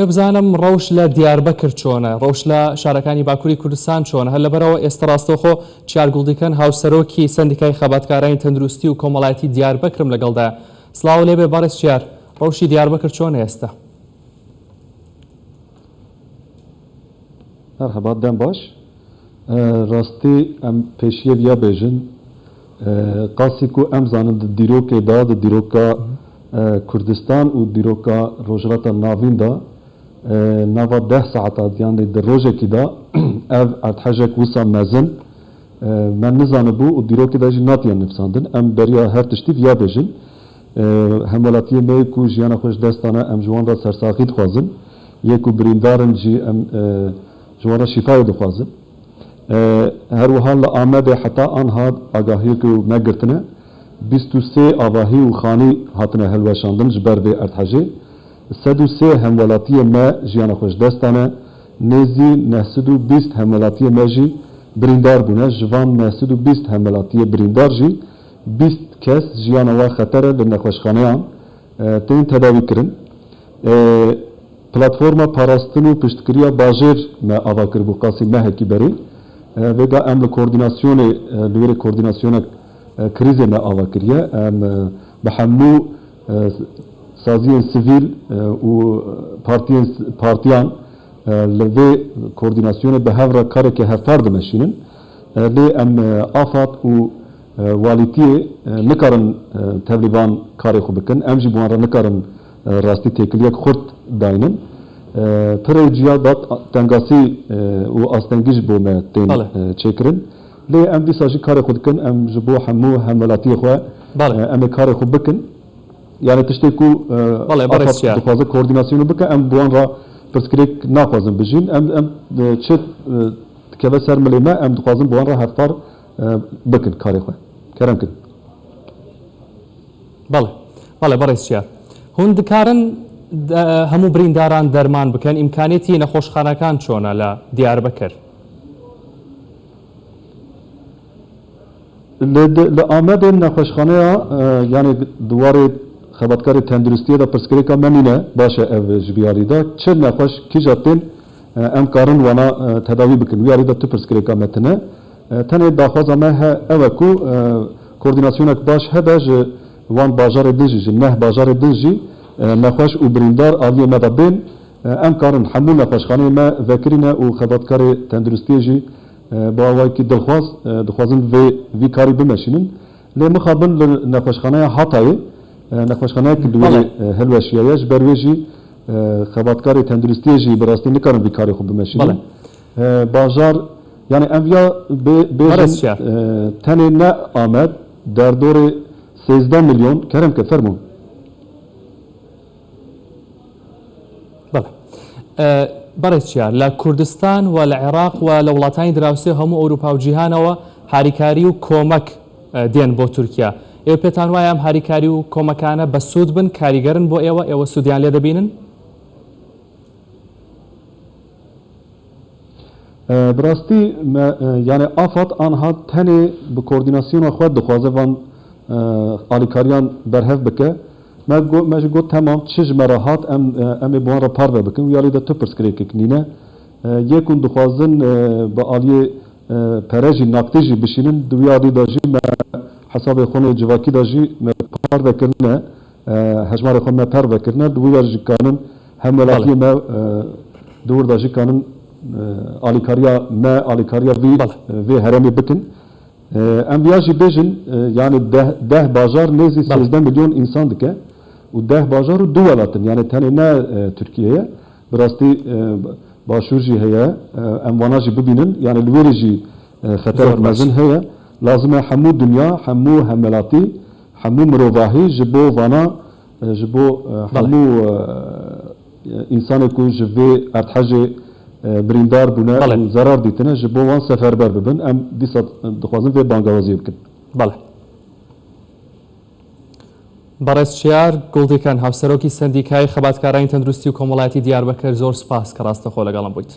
بزانم ڕەوش لە دیاربەکر چۆنە، ڕەوش لە شارەکانی باکووری کوردستان چۆنە، هەر لەبەرەوە ئێستا ڕاستەوخۆ چیارگوڵدیکەن هاوسەرۆکی سەندیکای خەباتکارانی تەندروستی و کۆمەڵایەتی دیاربەکرم لەگەڵدا. سڵاو لێبێ بەڕێز چیار، ڕەوشی دیاربەکر چۆنە ئێستا؟ مرحبا دەم باش. ڕاستی ئەم پێشیە بیا بێژن قاسی کو ئەم زانن دیرۆکێدا دیرۆکە کوردستان و دیرۆکە ڕۆژهەڵاتە ناویندا ناوا 10 ساعتا دیان د ڕۆژێکی دا ev ارتحەژێک wisa mezin me nizanibû û dîrokê de jî natiye nivîsandin em beriya her tiştî viya bêjin hemelatiyê me ku jiyana xwe ji dest dane em ji wan re sersaxî dixwazin yê ku birîndarin jî em ji wan re şîfayê dixwazin her wiha li Amedê heta anha agahiyê ku me girtine 23 avahî û xanî hatine helweşandin ji ber vê erdhejê 103 hemwelatiyê me jiyana xwe ji dest dane nêzî 920 hemwelatiyê me jî birîndar bûne ji van 920 hemwelatiyê birîndar jî 20 kes jiyana we xetere li nexweşxaneyan tên tedavî kirin platforma parastin û piştkiriya bajêr me ava kiribû qasî mehekî berê vêga em li koordinasyonê li wêrê koordinasyonek krizê me ava kiriye em bi hemû saziyên sivîl û partiyan li vê koordinasyonê bi hev re karekê hevpar dimeşînin lê em afat û walîtiyê nikarin tevlîvan karê xwe bikin em jî bi wan re nikarin rastî têkiliyek xurt dayînin pirê ciya dat tengasî û astengî ji bo me tên çêkirin lê em dîsa jî karê xwe dikin em ji bo hemû hemwelatiyê xwe em ê karê xwe bikin yani tiştê ku dixwaze koordinasyonu bike em bi wan re pirsgirêk naxwazin bijîn em çi dikeve ser milê me em dixwazin bi wan re hevpar bikin karê xwe kerem kin بەڵێ بەڕێز چیار هون دikarin hemû birîndaran derman bikin îmkaniyetî nexweşxanekan çûna li Diyarbekir li Amedê nexweşxaneya yani diwarê xebatkarê tenduristiyê de pirsgirêka me nîne baş e ev ji biyarî de çi nexweş kîja tên em karin wana tedavî bikin wiyarî de tu pirsgirêka me tune tenê daxwaza me he ew e ku koordinasyonek baş hebe ji wan bajarê din jî ji neh bajarê din jî nexweş û birîndar aliyê me de bên em karin hemû nexweşxaneyê me vekirîne û xebatkarê tenduristiyê jî bi awayekî dilxwaz dixwazin vê karî bimeşînin lê mixabin li nexweşxaneya Hatayê nexweşxaneyekî li wêrê hilweşiye ye ji ber wê jî xebatkarê tenduristiyê jî bi rastî nikarin vî karê xwe bimeşînin bajar yani em ya bêjin tenê ne Amed derdorê 13 milyon kerem ke fermûn بەڕێز چیار لە کوردستان و لە عێراق و لە وڵاتانی دراوسێ هەموو ئەوروپا و جیهانەوە هاریکاری و کۆمەک دێن بۆ تورکیا ئێوە پێتان وایە ئەم هاریکاری و کۆمەکانە بە سوود بن کاریگەرن بۆ ئێوە سوودیان لێ دەبینن براستی yani afat anha tenê bi koordinasyona xwe dixwaze van alîkariyan berhev bike me ji got temam çi ji me re hat em ê bi wan re parve bikin wiyarî de tu pirsgirêk nîne yê ku dixwazin bi aliyê pere jî naqdî jî bişînin di wiyarî de jî me hesabê xwe civakî de jî me parvekirine hejmarê xwe me parvekirine di wî wer jî kanin hemwelatiyê me di wir de jî kanin alîkariya me alîkariya vê herêmê bikin em viya jî bêjin yani 10 bajar nêzî 13 milyon însan dike û 10 bajar û du welatin yani tenê ne Tirkiyeyê bi rastî başûr jî heye em wana jî bibînin yani li wêrê jî xeterek mezin heye lazim e hemû dunya hemû hemwelatî hemû mirovahî ji bo vana ji bo hemû însanê ku ji vê erdhejê birîndar bûne û zerar dîtine ji bo wan seferber bibin em dîsa dixwazin vê bangewaziyê bikin بەڕێز چیار گوڵدیکەن هاوسەرۆکی سەندیکای خەباتکارانی تەندروستی و کۆمەڵایەتی دیاربەکر زۆر سپاس کە ڕاستەخۆ لەگەڵم بوویت